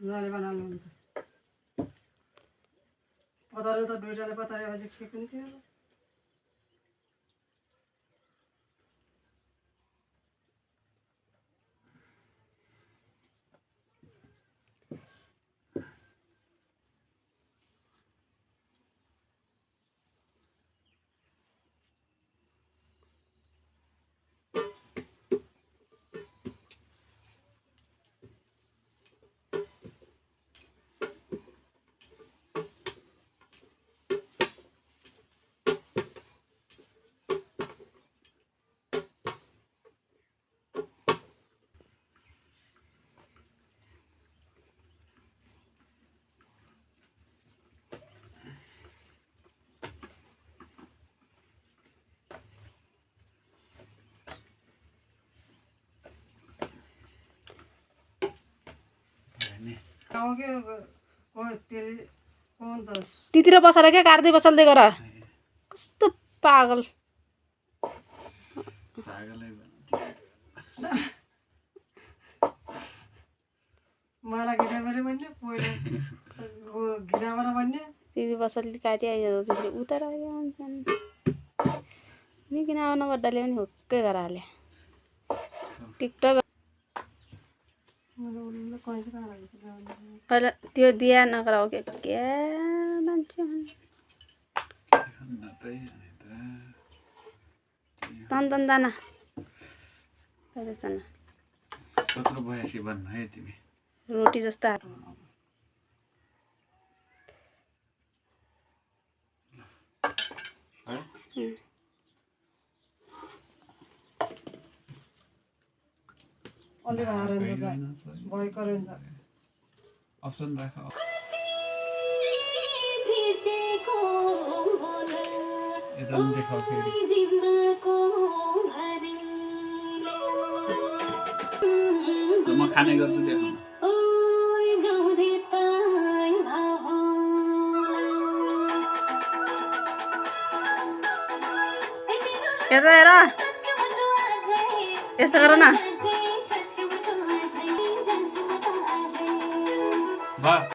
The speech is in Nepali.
जहिले बनाउनुहुन्छ पतारे त दुईटाले पतारे अझै ठिक हुन्थ्यो तितिर बसेर क्या काट्दै बसाल्दै गर कस्तो पागल मलाई घिनाबाट भन्ने पहिला घिनाबाट भन्ने तिमी बसाल्दै काटिआइयो त्यसले उता आयो नि किन आउन बड्डाले पनि हुक्कै गराले टिकटक पहिला त्यो दिया नगराऊ के मान्छे तन जाना कत्रो बयासी भन्नु है तिमी रोटी जस्ता अलि हारेन्छ भएको रहन्छ अप्सन राख यता पनि देखाऊ फेरि म खाने गर्छु देखाउन यता हेर यस्तो गर न वाह